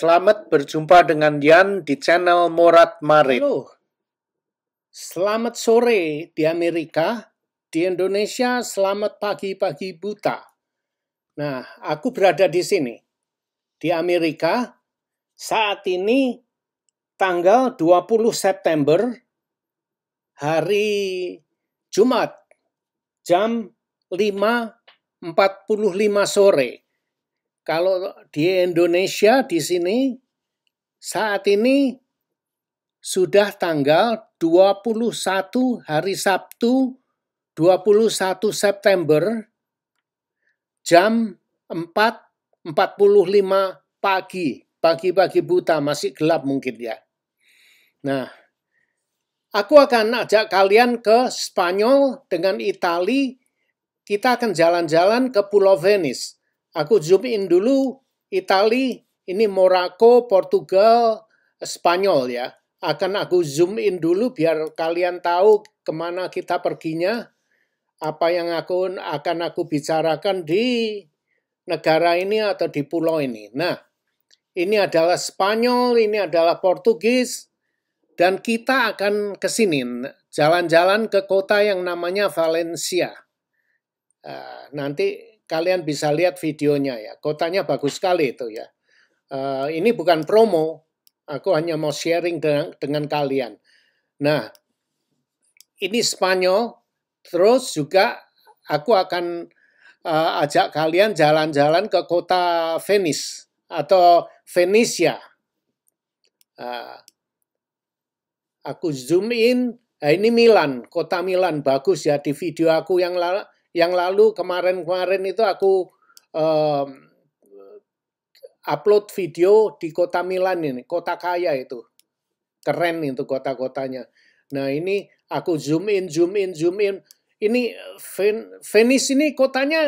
Selamat berjumpa dengan Dian di channel Morat Marit. Halo, selamat sore di Amerika, di Indonesia selamat pagi-pagi buta. Nah, aku berada di sini, di Amerika, saat ini tanggal 20 September, hari Jumat, jam 5.45 sore. Kalau di Indonesia di sini saat ini sudah tanggal 21 hari Sabtu 21 September jam 4.45 pagi buta, masih gelap mungkin ya. Nah, aku akan ajak kalian ke Spanyol dengan Itali. Kita akan jalan-jalan ke Pulau Venice. Aku zoom in dulu, Itali, ini Monaco, Portugal, Spanyol ya. Akan aku zoom in dulu biar kalian tahu kemana kita perginya, apa yang akan aku bicarakan di negara ini atau di pulau ini. Nah, ini adalah Spanyol, ini adalah Portugis, dan kita akan ke sini, jalan-jalan ke kota yang namanya Valencia. Nanti kalian bisa lihat videonya ya, kotanya bagus sekali itu ya. Ini bukan promo, aku hanya mau sharing dengan kalian. Nah, ini Spanyol, terus juga aku akan ajak kalian jalan-jalan ke kota Venice atau Venesia. Aku zoom in, nah ini Milan, kota Milan, bagus ya di video aku yang lalu kemarin itu aku upload video di kota Milan ini, kota kaya itu. Keren itu kota-kotanya. Nah, ini aku zoom in. Ini Venice ini kotanya,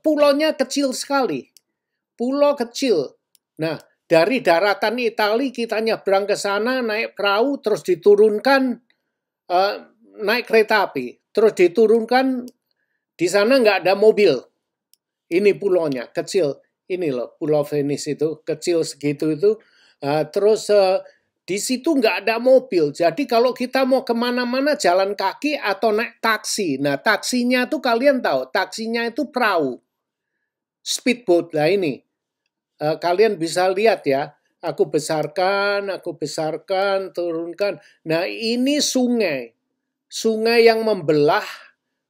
pulaunya kecil sekali. Pulau kecil. Nah, dari daratan Itali kita nyebrang ke sana, naik perahu, terus diturunkan, naik kereta api. Terus diturunkan, di sana nggak ada mobil. Ini pulaunya, kecil. Ini loh, Pulau Venice itu, kecil segitu itu. Terus di situ nggak ada mobil. Jadi kalau kita mau kemana-mana jalan kaki atau naik taksi. Nah, taksinya tuh kalian tahu, taksinya itu perahu. Speedboat lah ini. Kalian bisa lihat ya. Aku besarkan, turunkan. Nah, ini sungai. Sungai yang membelah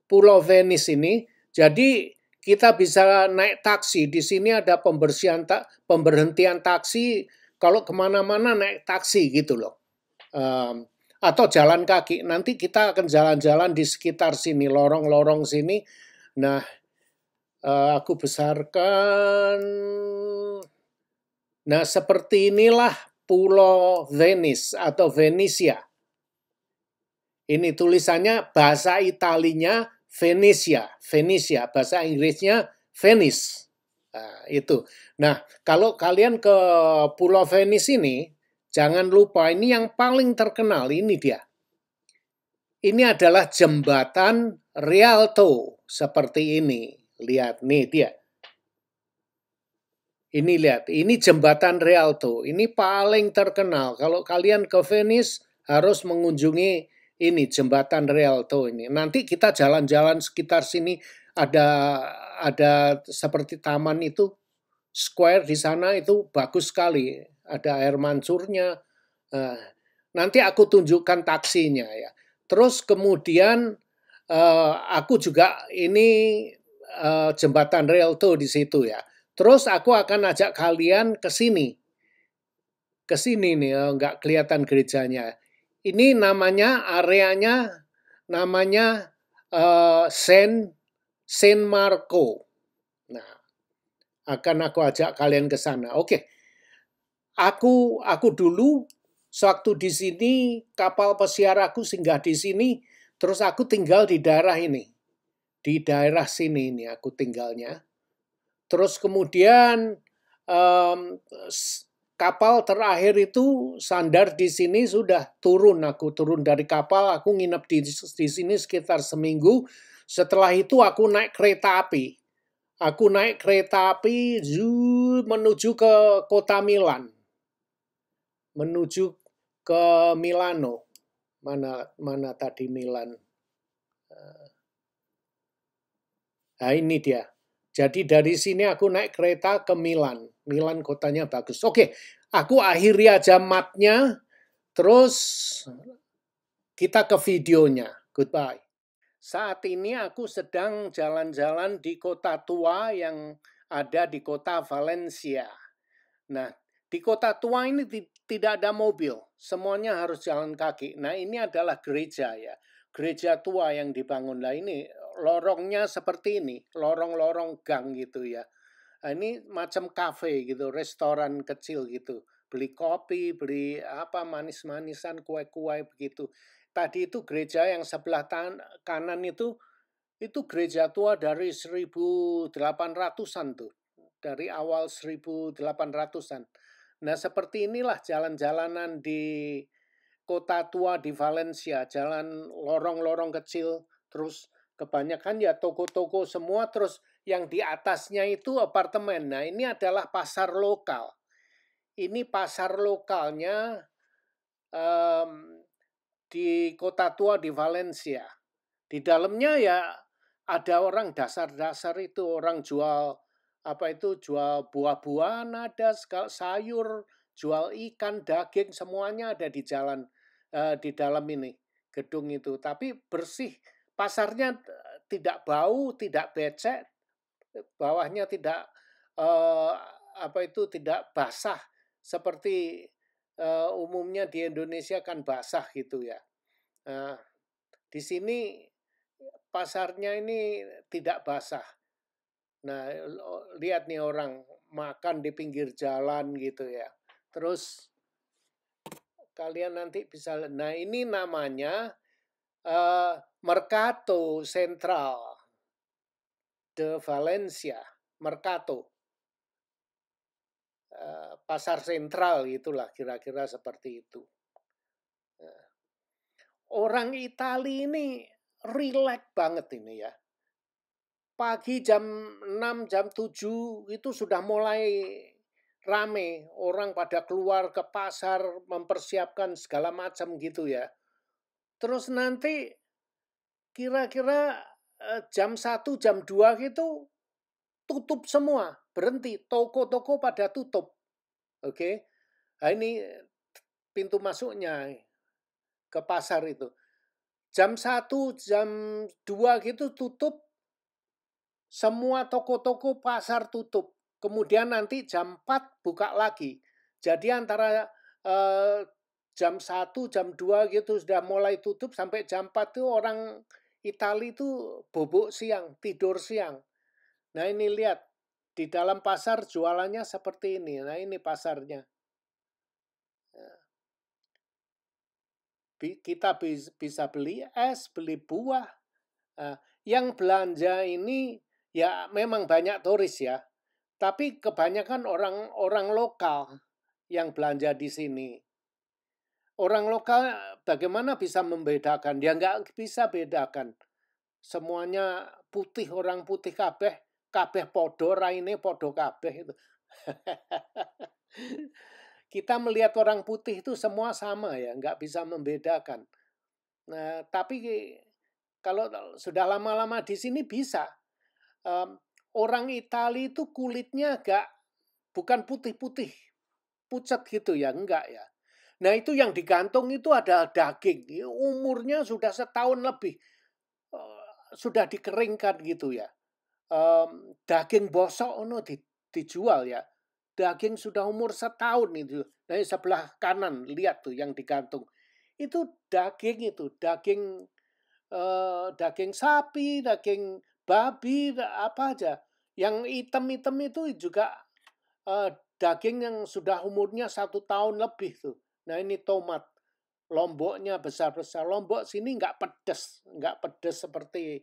Pulau Venice ini. Jadi kita bisa naik taksi. Di sini ada pemberhentian taksi. Kalau kemana-mana naik taksi gitu loh. Atau jalan kaki. Nanti kita akan jalan-jalan di sekitar sini. Lorong-lorong sini. Nah, aku besarkan. Nah, seperti inilah Pulau Venice atau Venesia. Ini tulisannya bahasa Italinya Venesia, bahasa Inggrisnya Venice. Nah, itu. Nah, kalau kalian ke Pulau Venice ini, jangan lupa ini yang paling terkenal, ini dia. Ini adalah jembatan Rialto, seperti ini. Lihat, nih dia. Ini lihat, ini jembatan Rialto, ini paling terkenal. Kalau kalian ke Venice, harus mengunjungi ini jembatan Rialto ini. Nanti kita jalan-jalan sekitar sini, ada seperti taman itu, square di sana itu bagus sekali. Ada air mancurnya. Nanti aku tunjukkan taksinya ya. Terus kemudian aku juga ini jembatan Rialto di situ ya. Terus aku akan ajak kalian ke sini. Ke sini nih, nggak kelihatan gerejanya. Ini namanya, areanya namanya San Marco. Nah, akan aku ajak kalian ke sana. Oke. Aku dulu sewaktu di sini kapal pesiar aku singgah di sini, terus aku tinggal di daerah ini. Di daerah sini ini aku tinggalnya. Terus kemudian kapal terakhir itu sandar di sini sudah turun. Aku turun dari kapal, aku nginep di sini sekitar seminggu. Setelah itu aku naik kereta api. Aku naik kereta api menuju ke kota Milan, menuju ke Milano. Mana tadi Milan? Nah ini dia. Jadi dari sini aku naik kereta ke Milan. Milan kotanya bagus. Oke, aku akhiri aja matnya. Terus kita ke videonya. Goodbye. Saat ini aku sedang jalan-jalan di kota tua yang ada di kota Valencia. Nah, di kota tua ini tidak ada mobil. Semuanya harus jalan kaki. Nah, ini adalah gereja ya. Gereja tua yang dibangun. Nah, ini lorongnya seperti ini. Lorong-lorong gang gitu ya. Nah, ini macam kafe gitu, restoran kecil gitu. Beli kopi, beli apa manis-manisan, kue-kue begitu. Tadi itu gereja yang sebelah kanan itu gereja tua dari 1800-an tuh. Dari awal 1800-an. Nah, seperti inilah jalan-jalanan di kota tua di Valencia. Jalan lorong-lorong kecil, terus kebanyakan ya toko-toko semua, terus yang di atasnya itu apartemen. Nah, ini adalah pasar lokal. Ini pasar lokalnya di kota tua di Valencia. Di dalamnya ya ada orang dasar-dasar itu, orang jual jual buah-buahan ada, sayur, jual ikan, daging, semuanya ada di jalan di dalam ini gedung itu. Tapi bersih, pasarnya tidak bau, tidak becek, bawahnya tidak tidak basah seperti umumnya di Indonesia kan basah gitu ya. Di sini pasarnya ini tidak basah. Nah, lihat nih orang makan di pinggir jalan gitu ya. Terus kalian nanti bisa, nah ini namanya Mercato Central de Valencia, Mercato. Pasar sentral itulah kira-kira seperti itu. Orang Itali ini rileks banget ini ya. Pagi jam 6, jam 7 itu sudah mulai rame. Orang pada keluar ke pasar mempersiapkan segala macam gitu ya. Terus nanti kira-kira jam 1, jam 2 gitu tutup semua. Berhenti. Toko-toko pada tutup. Oke. Nah ini pintu masuknya ke pasar itu. Jam 1, jam 2 gitu tutup. Semua toko-toko pasar tutup. Kemudian nanti jam 4 buka lagi. Jadi antara jam 1, jam 2 gitu sudah mulai tutup sampai jam 4 tuh orang Itali itu bobok siang, tidur siang. Nah ini lihat, di dalam pasar jualannya seperti ini. Nah ini pasarnya. Kita bisa beli es, beli buah. Yang belanja ini ya memang banyak turis ya. Tapi kebanyakan orang lokal yang belanja di sini. Orang lokal bagaimana bisa membedakan? Dia nggak bisa bedakan. Semuanya putih, orang putih kabeh, kabeh podo, raine podo kabeh itu. Kita melihat orang putih itu semua sama ya, nggak bisa membedakan. Nah, tapi kalau sudah lama-lama di sini bisa. Orang Itali itu kulitnya agak bukan putih-putih, pucat gitu ya, enggak ya. Nah itu yang digantung itu ada daging, umurnya sudah setahun lebih, sudah dikeringkan gitu ya. Daging bosok dijual ya. Daging sudah umur setahun itu. Nah sebelah kanan lihat tuh yang digantung. Itu daging daging sapi, daging babi, apa aja. Yang hitam-hitam itu juga daging yang sudah umurnya 1 tahun lebih tuh. Nah ini tomat. Lomboknya besar-besar. Lombok sini nggak pedes seperti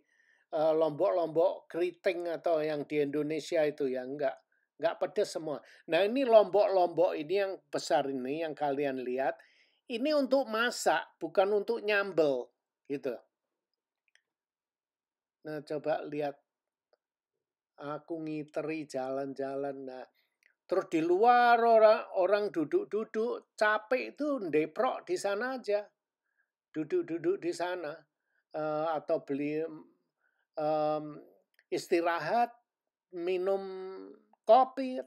lombok-lombok keriting atau yang di Indonesia itu ya, nggak pedes semua. Nah ini lombok-lombok ini yang besar ini yang kalian lihat, ini untuk masak bukan untuk nyambel gitu. Nah coba lihat aku ngiteri jalan-jalan. Nah, terus di luar orang duduk-duduk capek itu ndeprok di sana aja, duduk-duduk di sana. Atau beli istirahat, minum kopi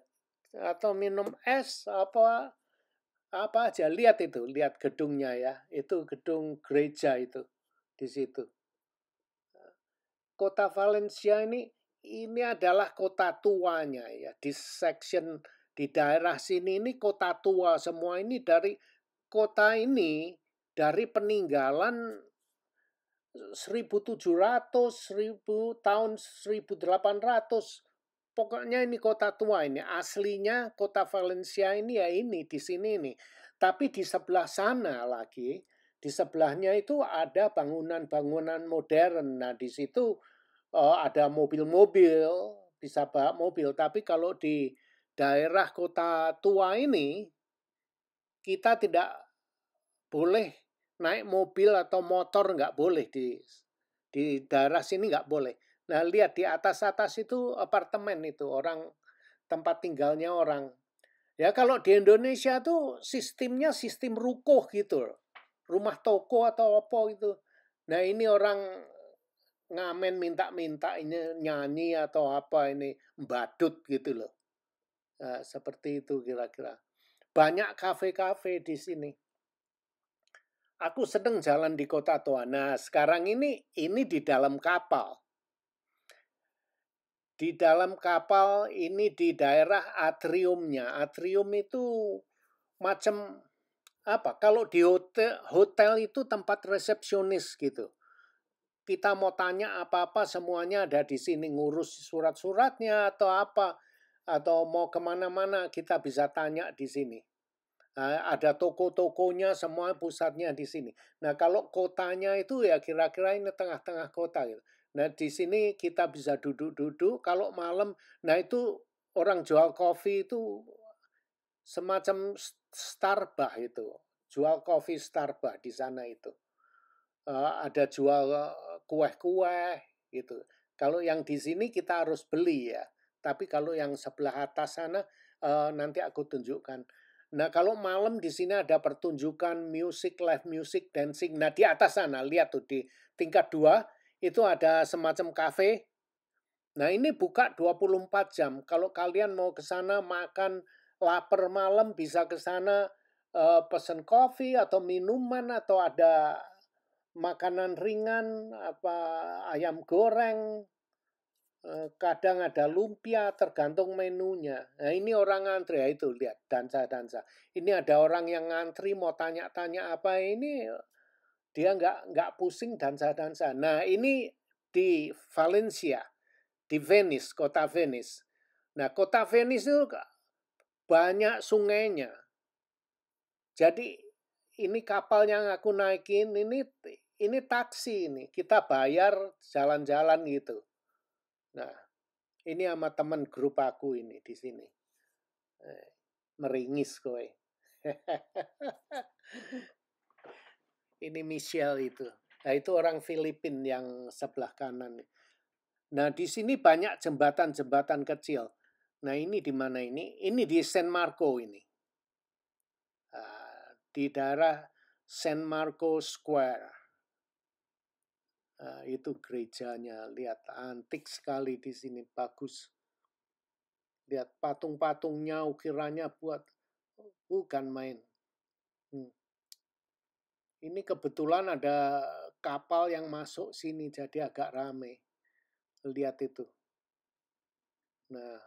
atau minum es apa apa aja. Lihat itu, lihat gedungnya ya. Itu gedung gereja itu di situ. Kota Valencia ini adalah kota tuanya ya. Di section di daerah sini ini kota tua semua, ini dari kota ini dari peninggalan 1700, tahun 1800. Pokoknya ini kota tua ini. Aslinya kota Valencia ini ya ini di sini nih. Tapi di sebelah sana lagi, di sebelahnya itu ada bangunan-bangunan modern. Nah, di situ ada mobil-mobil, bisa bawa mobil. Tapi kalau di daerah kota tua ini, kita tidak boleh naik mobil atau motor, nggak boleh di daerah sini, nggak boleh. Nah, lihat di atas-atas itu apartemen itu, orang tempat tinggalnya orang. Ya kalau di Indonesia tuh sistemnya sistem ruko gitu, rumah toko atau apa gitu. Nah ini orang ngamen minta-minta ini nyanyi atau apa ini badut gitu loh. Nah, seperti itu kira-kira. Banyak kafe-kafe di sini. Aku sedang jalan di kota tua. Nah, sekarang ini di dalam kapal. Di dalam kapal ini di daerah atriumnya. Atrium itu macam apa? Kalau di hotel itu tempat resepsionis gitu. Kita mau tanya apa-apa semuanya ada di sini, ngurus surat-suratnya atau apa. Atau mau kemana-mana kita bisa tanya di sini. Ada toko-tokonya, semua pusatnya di sini. Nah, kalau kotanya itu ya kira-kira ini tengah-tengah kota gitu. Nah, di sini kita bisa duduk-duduk. Kalau malam, nah itu orang jual kopi itu semacam Starbucks itu. Jual kopi Starbucks di sana itu. Ada jual kue-kue gitu. Kalau yang di sini kita harus beli ya. Tapi kalau yang sebelah atas sana nanti aku tunjukkan. Nah, kalau malam di sini ada pertunjukan musik, live music, dancing. Nah, di atas sana, lihat tuh di tingkat 2, itu ada semacam kafe. Nah, ini buka 24 jam. Kalau kalian mau ke sana makan, lapar malam, bisa ke sana pesen kopi atau minuman atau ada makanan ringan, apa ayam goreng, kadang ada lumpia, tergantung menunya. Nah ini orang ngantri, ya itu lihat dansa-dansa. Ini ada orang yang ngantri mau tanya-tanya apa ini, dia nggak pusing dansa-dansa. Nah ini di Valencia, di Venice, kota Venice. Nah kota Venice itu banyak sungainya. Jadi ini kapal yang aku naikin ini taksi ini, kita bayar jalan-jalan gitu. Nah, ini sama teman grup aku ini di sini. Meringis kowe. Ini Michelle itu. Nah, itu orang Filipina yang sebelah kanan. Nah, di sini banyak jembatan-jembatan kecil. Nah, ini di mana ini? Ini di San Marco ini. Di daerah San Marco Square. Itu gerejanya, lihat antik sekali di sini, bagus. Lihat patung-patungnya, ukirannya bukan main. Ini kebetulan ada kapal yang masuk sini, jadi agak rame. Lihat itu. Nah,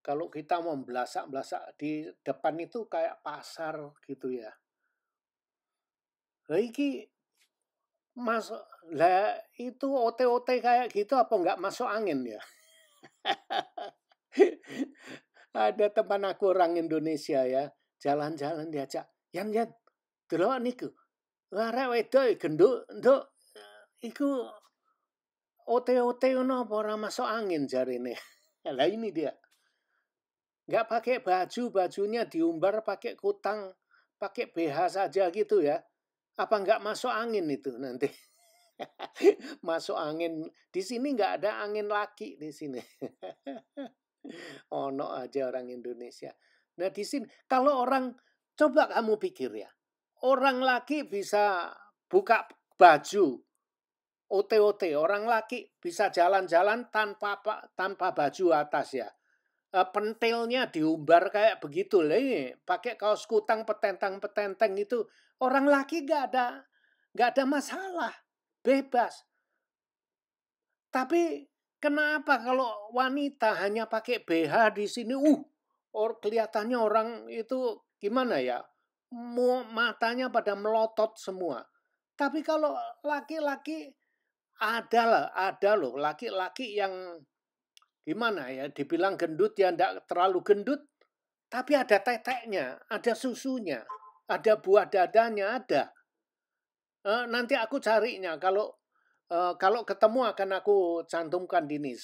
kalau kita mau belasak-belasak di depan itu kayak pasar gitu ya. Nah, ini masuk, lah itu OT-OT kayak gitu apa nggak masuk angin ya? Ada teman aku orang Indonesia ya, jalan-jalan diajak, Yan, delok niku. Arek wedok genduk, nduk, iku OT-OT ngono apa ora masuk angin jarine. Lah ini dia. Nggak pakai baju, bajunya diumbar pakai kutang, pakai BH saja gitu ya. Apa nggak masuk angin itu nanti? Masuk angin. Di sini nggak ada angin laki di sini. Ono aja orang Indonesia. Nah di sini kalau orang coba kamu pikir ya, orang laki bisa buka baju, OT-OT, orang laki bisa jalan-jalan tanpa baju atas ya. Pentilnya diumbar kayak begitu lah ini, pakai kaos kutang petentang-petenteng itu orang laki nggak ada masalah, bebas. Tapi kenapa kalau wanita hanya pakai BH di sini, kelihatannya orang itu gimana ya, matanya pada melotot semua. Tapi kalau laki-laki ada loh laki-laki yang gimana ya, dibilang gendut ya enggak terlalu gendut, tapi ada teteknya, ada susunya, ada buah dadanya, ada. Nanti aku carinya kalau ketemu akan aku cantumkan di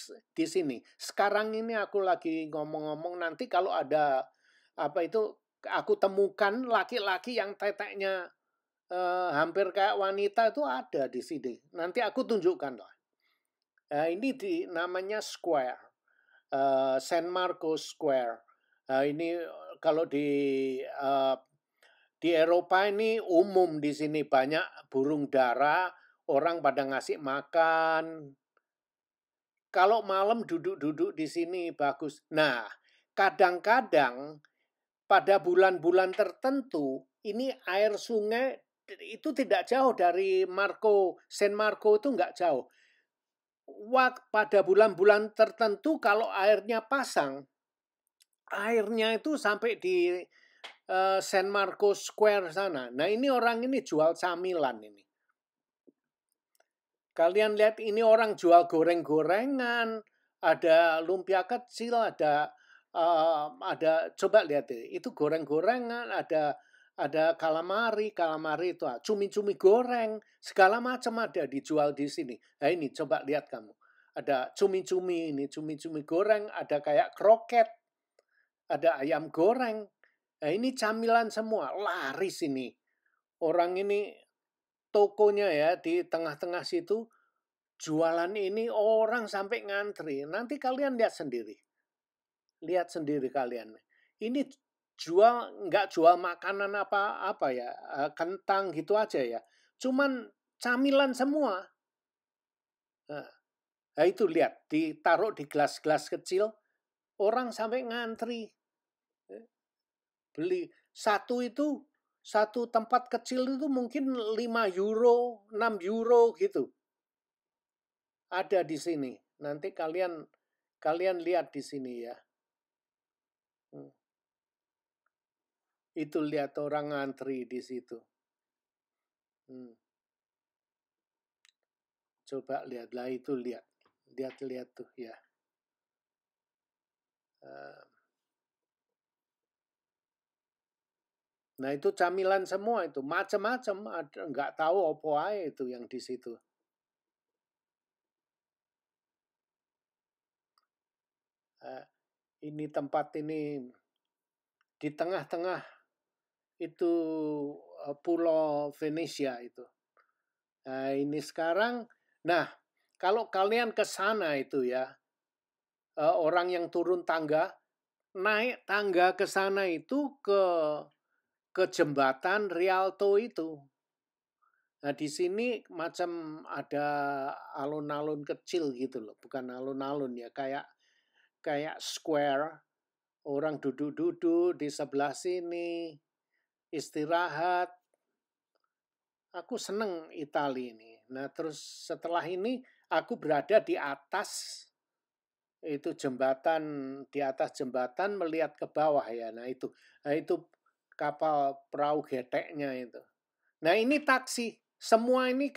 sini. Sekarang ini aku lagi ngomong-ngomong, nanti kalau ada apa itu aku temukan laki-laki yang teteknya hampir kayak wanita itu ada di sini. Nanti aku tunjukkan lah. Ini namanya Square. San Marcos Square. Ini kalau di Eropa ini umum di sini banyak burung dara, orang pada ngasih makan. Kalau malam duduk-duduk di sini bagus. Nah, kadang-kadang pada bulan-bulan tertentu ini air sungai itu tidak jauh dari San Marco itu nggak jauh. Pada bulan-bulan tertentu kalau airnya pasang, airnya itu sampai di San Marcos Square sana. Nah ini orang ini jual camilan ini. Kalian lihat ini orang jual goreng-gorengan, ada lumpia kecil, ada coba lihat itu goreng-gorengan, ada calamari itu cumi-cumi goreng, segala macam ada dijual di sini. Nah ini coba lihat kamu. Ada cumi-cumi ini, cumi-cumi goreng, ada kayak kroket, ada ayam goreng. Nah ini camilan semua, laris ini. Orang ini tokonya ya di tengah-tengah situ jualan ini orang sampai ngantri. Nanti kalian lihat sendiri. Lihat sendiri kalian. Ini nggak jual makanan apa ya, kentang gitu aja ya. Cuman camilan semua. Nah itu lihat, ditaruh di gelas-gelas kecil, orang sampai ngantri. Beli satu tempat kecil itu mungkin 5 euro, 6 euro gitu. Ada di sini. Nanti kalian lihat di sini ya. Itu lihat orang ngantri di situ. Coba lihatlah itu lihat tuh ya. Nah itu camilan semua itu macam-macam, nggak tahu apa aja itu yang di situ. Ini tempat ini di tengah-tengah itu pulau Venesia itu. Nah ini sekarang, nah kalau kalian ke sana itu ya, orang yang turun tangga, naik tangga ke sana itu ke jembatan Rialto itu. Nah di sini macam ada alun-alun kecil gitu loh, bukan alun-alun ya, kayak square, orang duduk-duduk di sebelah sini, istirahat. Aku seneng Italia ini. Nah terus setelah ini aku berada di atas itu jembatan, di atas jembatan melihat ke bawah ya. Nah itu kapal perahu geteknya itu. Nah ini taksi, semua ini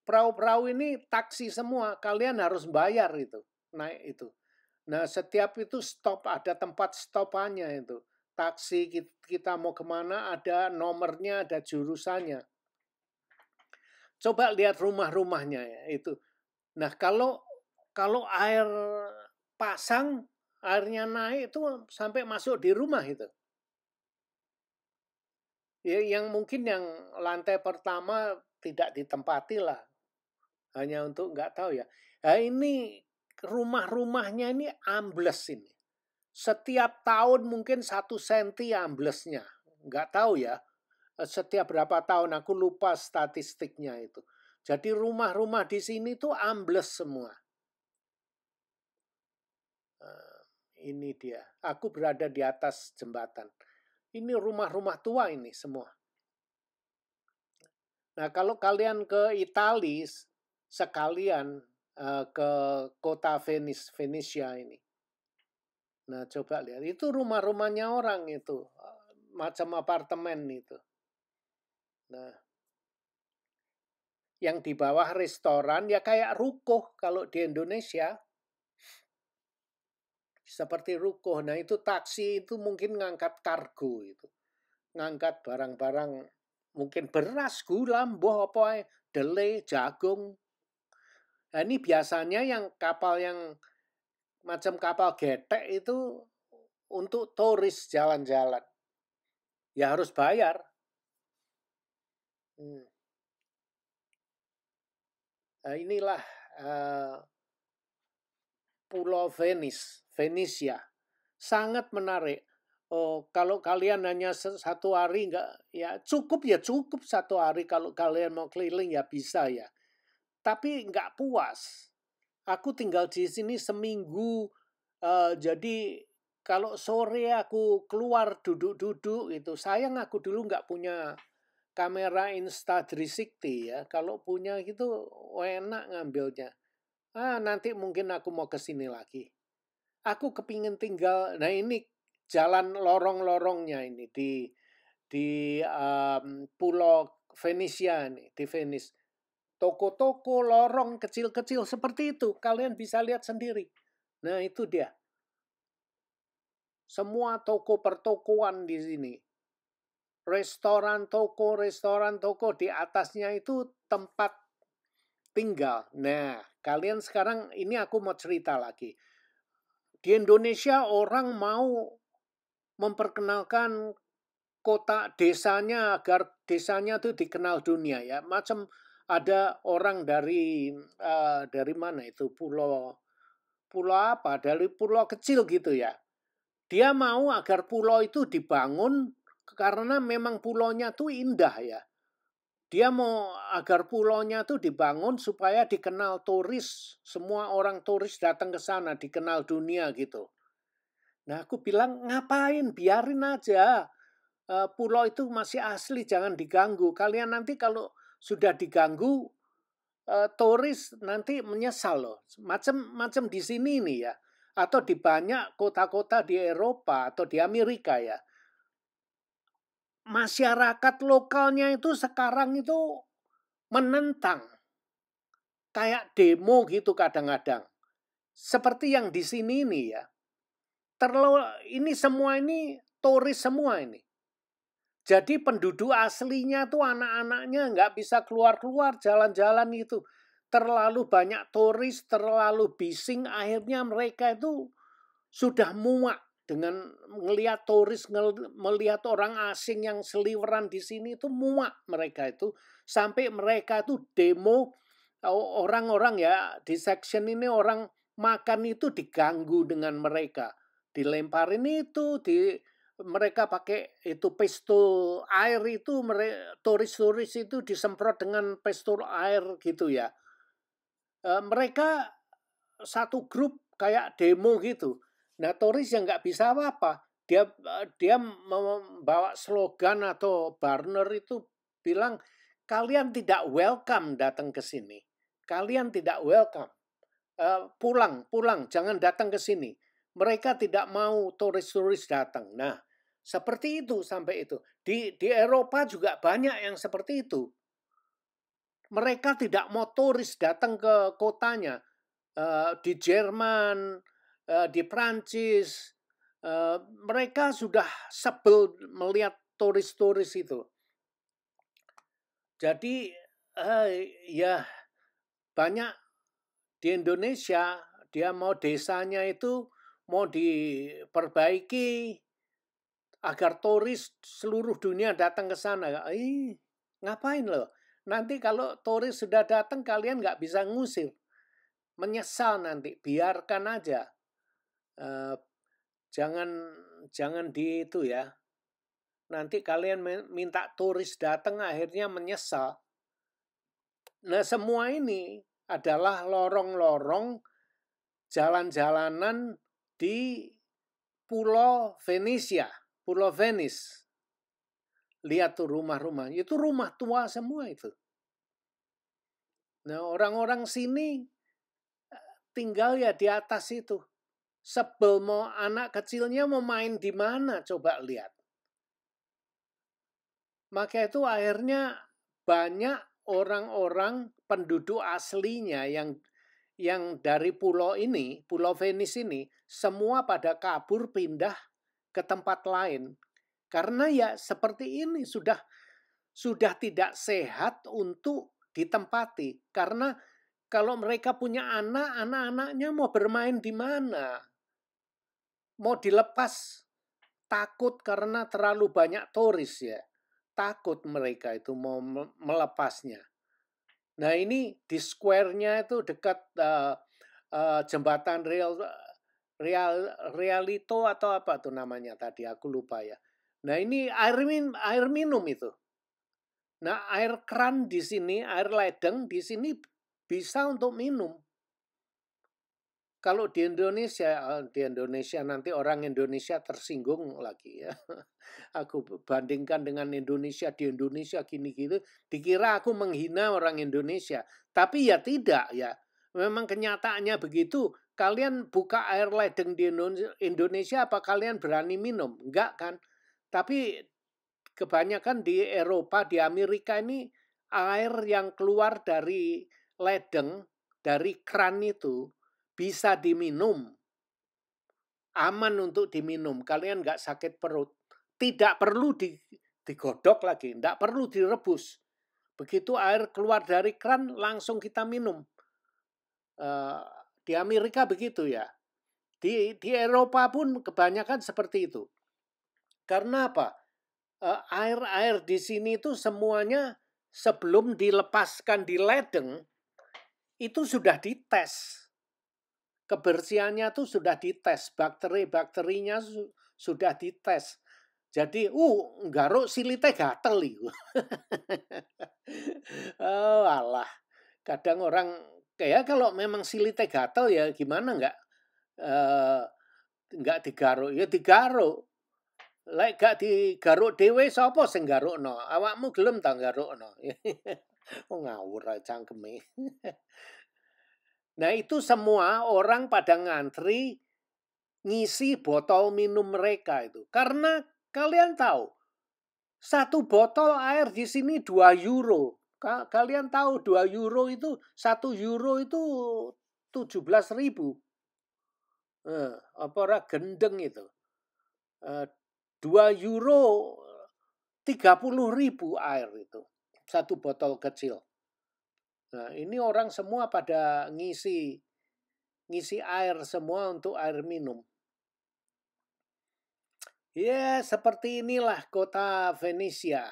perahu-perahu ini taksi semua, kalian harus bayar itu, naik itu. Nah setiap itu stop, ada tempat stopannya itu. Taksi kita mau kemana ada nomornya, ada jurusannya. Coba lihat rumah-rumahnya ya itu. Nah kalau air pasang, airnya naik itu sampai masuk di rumah itu. Ya, yang mungkin yang lantai pertama tidak ditempati lah. Hanya untuk nggak tahu ya. Nah, ini rumah-rumahnya ini ambles ini. Setiap tahun mungkin 1 senti amblesnya. Nggak tahu ya. Setiap berapa tahun aku lupa statistiknya itu. Jadi rumah-rumah di sini tuh ambles semua. Ini dia. Aku berada di atas jembatan. Ini rumah-rumah tua ini semua. Nah, kalau kalian ke Italia sekalian ke kota Venesia ini. Nah, coba lihat. Itu rumah-rumahnya orang itu. Macam apartemen itu. Nah, yang di bawah restoran ya kayak ruko kalau di Indonesia. Seperti ruko. Nah, itu taksi itu mungkin ngangkat kargo itu. Ngangkat barang-barang mungkin beras, gula, mboh apa, delai, jagung. Nah, ini biasanya yang kapal yang macam kapal getek itu untuk turis jalan-jalan. Ya harus bayar. Nah, inilah Pulau Venesia. Sangat menarik. Oh, kalau kalian hanya 1 hari ya cukup 1 hari kalau kalian mau keliling ya bisa ya. Tapi nggak puas. Aku tinggal di sini seminggu. Jadi kalau sore aku keluar duduk-duduk itu. Sayang aku dulu nggak punya kamera Insta360 ya. Kalau punya gitu enak ngambilnya. Nanti mungkin aku mau ke sini lagi. Aku kepingin tinggal. Nah, ini jalan lorong-lorongnya ini di Pulau Venesia ini, di Venice. Toko-toko lorong kecil-kecil seperti itu. Kalian bisa lihat sendiri. Nah, itu dia. Semua toko pertokoan di sini. Restoran toko di atasnya itu tempat tinggal. Nah, kalian sekarang ini aku mau cerita lagi. Di Indonesia orang mau memperkenalkan kota desanya agar desanya itu dikenal dunia ya. Macam ada orang dari mana itu pulau apa? Dari pulau kecil gitu ya. Dia mau agar pulau itu dibangun karena memang pulaunya tuh indah ya. Dia mau agar pulaunya tuh dibangun supaya dikenal turis. Semua orang turis datang ke sana, dikenal dunia gitu. Nah, aku bilang ngapain, biarin aja. Pulau itu masih asli, jangan diganggu. Kalian nanti kalau sudah diganggu, turis nanti menyesal loh. Macam di sini nih ya. Atau di banyak kota-kota di Eropa atau di Amerika ya. Masyarakat lokalnya itu sekarang itu menentang. Kayak demo gitu kadang-kadang. Seperti yang di sini nih ya. Ini semua ini turis semua ini. Jadi penduduk aslinya tuh anak-anaknya nggak bisa keluar-keluar jalan-jalan itu. Terlalu banyak turis, terlalu bising. Akhirnya mereka itu sudah muak dengan melihat turis, melihat orang asing yang seliweran di sini itu muak mereka itu. Sampai mereka itu demo, orang-orang ya di section ini orang makan itu diganggu dengan mereka. Dilemparin itu, mereka pakai itu pistol air itu, turis-turis itu disemprot dengan pistol air gitu ya. Mereka satu grup kayak demo gitu. Nah, turis yang nggak bisa apa-apa. Dia membawa slogan atau banner itu bilang, kalian tidak welcome datang ke sini. Kalian tidak welcome. Pulang, jangan datang ke sini. Mereka tidak mau turis-turis datang. Nah, seperti itu sampai itu. Di Eropa juga banyak yang seperti itu. Mereka tidak mau turis datang ke kotanya. Di Jerman, di Prancis, mereka sudah sebel melihat turis-turis itu. Jadi ya banyak di Indonesia dia mau desanya itu mau diperbaiki agar turis seluruh dunia datang ke sana. Ngapain loh? Nanti kalau turis sudah datang kalian nggak bisa ngusir. Menyesal nanti, biarkan aja. Eh, jangan jangan di itu ya. Nanti kalian minta turis datang akhirnya menyesal. Nah, semua ini adalah lorong-lorong jalan-jalanan di Pulau Venesia, Pulau Venice. Lihat tuh rumah-rumah, itu rumah tua semua itu. Nah, orang-orang sini tinggal ya di atas itu. Sebel mau anak kecilnya mau main di mana, coba lihat. Maka itu akhirnya banyak orang-orang penduduk aslinya yang dari pulau ini, Pulau Venice ini, semua pada kabur pindah ke tempat lain. Karena ya seperti ini sudah tidak sehat untuk ditempati. Karena kalau mereka punya anak-anaknya mau bermain di mana? Mau dilepas, takut karena terlalu banyak turis ya. Takut mereka itu mau melepasnya. Nah ini di square-nya itu dekat jembatan Realito atau apa tuh namanya tadi, aku lupa ya. Nah ini air minum itu. Nah air keran di sini, air ledeng di sini bisa untuk minum. Kalau di Indonesia nanti orang Indonesia tersinggung lagi ya. Aku bandingkan dengan Indonesia, di Indonesia gini-gitu, dikira aku menghina orang Indonesia. Tapi ya tidak ya. Memang kenyataannya begitu. Kalian buka air ledeng di Indonesia, apa kalian berani minum? Enggak kan? Tapi kebanyakan di Eropa, di Amerika ini air yang keluar dari ledeng, dari keran itu, bisa diminum. Aman untuk diminum. Kalian nggak sakit perut. Tidak perlu digodok lagi. Nggak perlu direbus. Begitu air keluar dari keran, langsung kita minum. Di Amerika begitu ya. Di Eropa pun kebanyakan seperti itu. Karena apa? Air-air di sini itu semuanya sebelum dilepaskan di ledeng, itu sudah dites. Kebersihannya tuh sudah dites, bakteri-bakterinya sudah dites. Jadi, nggaruk silite gatel iku. Oh, alah. Kadang orang kayak kalau memang silite gatel ya gimana nggak digaruk ya digaruk. Lek gak digaruk dhewe sapa sing garukno? Awakmu gelem ta garukno? Oh ngawur ae cangkeme. Nah itu semua orang pada ngantri ngisi botol minum mereka itu. Karena kalian tahu, satu botol air di sini 2 euro. Kalian tahu 2 euro itu, 1 euro itu 17.000. Apa ora gendeng itu. 2 euro 30.000 air itu. Satu botol kecil. Nah ini orang semua pada ngisi air semua untuk air minum. Ya, seperti inilah kota Venesia.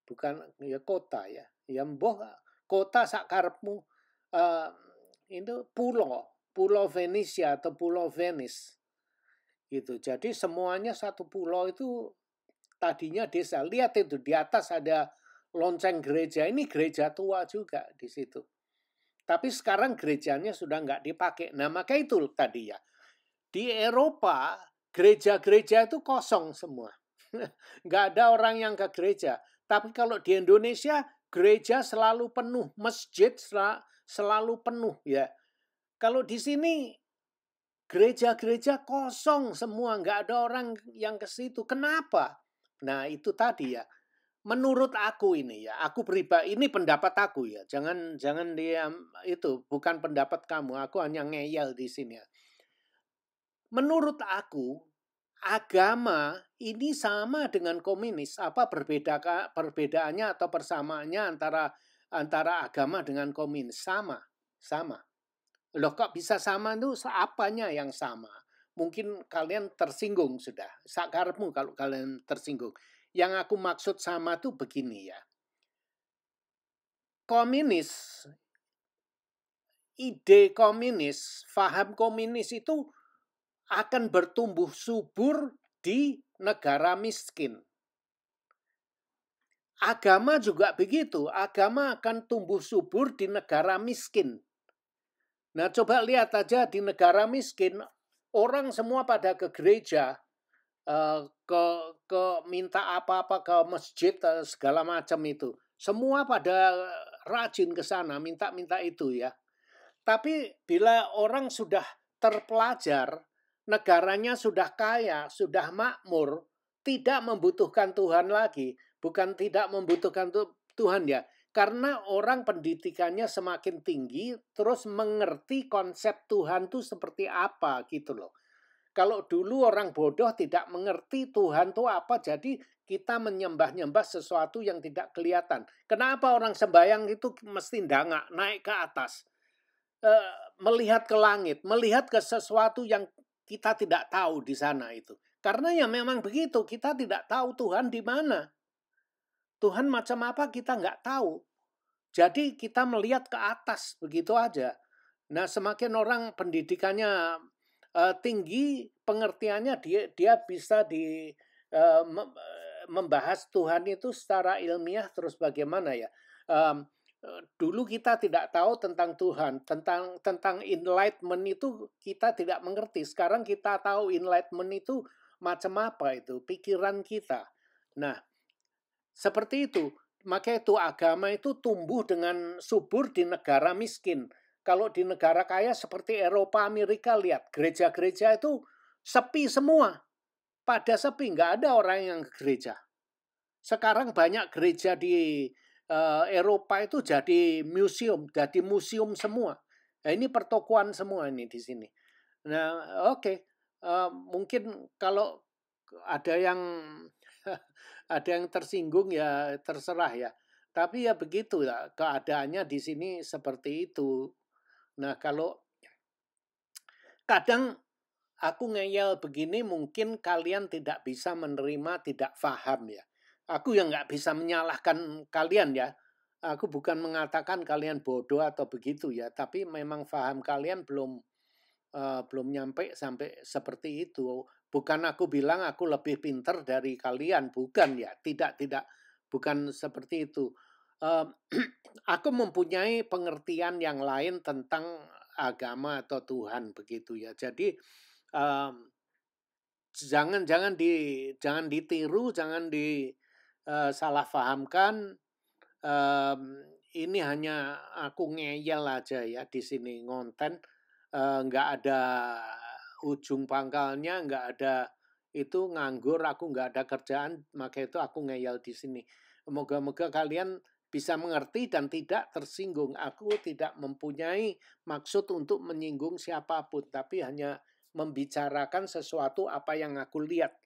Bukan ya kota ya. Ya mbah kota sakarepmu itu pulau Venesia atau pulau Venice. Gitu. Jadi semuanya satu pulau itu tadinya desa. Lihat itu di atas ada lonceng gereja. Ini gereja tua juga di situ. Tapi sekarang gerejanya sudah nggak dipakai. Nah, maka itu tadi ya. Di Eropa gereja-gereja itu kosong semua. Nggak ada orang yang ke gereja. Tapi kalau di Indonesia, gereja selalu penuh. Masjid selalu penuh ya. Kalau di sini, gereja-gereja kosong semua. Nggak ada orang yang ke situ. Kenapa? Nah itu tadi ya. Menurut aku ini ya, aku pribadi, ini pendapat aku ya. Jangan dia itu, bukan pendapat kamu. Aku hanya ngeyel di sini ya. Menurut aku, agama ini sama dengan komunis. Apa perbedaannya atau persamaannya antara agama dengan komunis? Sama. Loh kok bisa sama itu apanya yang sama? Mungkin kalian tersinggung sudah. Sakarepmu kalau kalian tersinggung. Yang aku maksud sama tuh begini ya. komunis, ide komunis, faham komunis itu akan bertumbuh subur di negara miskin. Agama juga begitu, agama akan tumbuh subur di negara miskin. Nah, coba lihat aja di negara miskin, orang semua pada ke gereja, ke minta apa-apa ke masjid, segala macam itu. Semua pada rajin ke sana, minta-minta itu ya. Tapi bila orang sudah terpelajar, negaranya sudah kaya, sudah makmur, tidak membutuhkan Tuhan lagi. Bukan tidak membutuhkan Tuhan ya, karena orang pendidikannya semakin tinggi, terus mengerti konsep Tuhan itu seperti apa gitu loh. Kalau dulu orang bodoh tidak mengerti Tuhan itu apa, jadi kita menyembah-nyembah sesuatu yang tidak kelihatan. Kenapa orang sembahyang itu mesti dangak, naik ke atas, melihat ke langit, melihat ke sesuatu yang kita tidak tahu di sana itu. Karena ya memang begitu, kita tidak tahu Tuhan di mana. Tuhan macam apa kita nggak tahu. Jadi kita melihat ke atas begitu aja. Nah, semakin orang pendidikannya tinggi, pengertiannya dia bisa membahas Tuhan itu secara ilmiah terus bagaimana ya. Dulu kita tidak tahu tentang Tuhan, tentang enlightenment itu kita tidak mengerti. Sekarang kita tahu enlightenment itu macam apa itu, pikiran kita. Nah, seperti itu. Maka itu agama itu tumbuh dengan subur di negara miskin. Kalau di negara kaya seperti Eropa, Amerika, lihat gereja-gereja itu sepi semua. Pada sepi, nggak ada orang yang ke gereja. Sekarang banyak gereja di Eropa itu jadi museum semua. Nah, ini pertokoan semua ini di sini. Nah, oke. Mungkin kalau ada yang tersinggung ya terserah ya. Tapi ya begitu ya, keadaannya di sini seperti itu. Nah, kalau kadang aku ngeyel begini mungkin kalian tidak bisa menerima, tidak paham ya. Aku yang nggak bisa menyalahkan kalian ya. Aku bukan mengatakan kalian bodoh atau begitu ya, tapi memang paham kalian belum nyampe sampai seperti itu. Bukan aku bilang aku lebih pintar dari kalian, bukan ya, tidak, bukan seperti itu. Aku mempunyai pengertian yang lain tentang agama atau Tuhan begitu ya. Jadi jangan ditiru, jangan disalah fahamkan. Ini hanya aku ngeyel aja ya di sini ngonten. Nggak ada ujung pangkalnya, nggak ada itu nganggur, aku nggak ada kerjaan, maka itu aku ngeyel di sini. Moga-moga kalian bisa mengerti dan tidak tersinggung. Aku tidak mempunyai maksud untuk menyinggung siapapun, tapi hanya membicarakan sesuatu apa yang aku lihat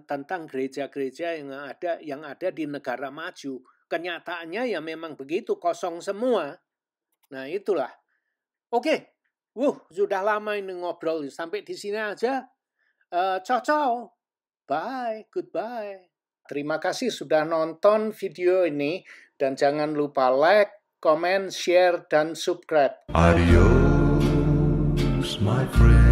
tentang gereja-gereja yang ada di negara maju. Kenyataannya ya memang begitu, kosong semua. Nah, itulah. Oke. Sudah lama ini ngobrol. Sampai di sini aja. Ciao. Bye. Goodbye. Terima kasih sudah nonton video ini. Dan jangan lupa like, comment, share, dan subscribe. Adios, my friend.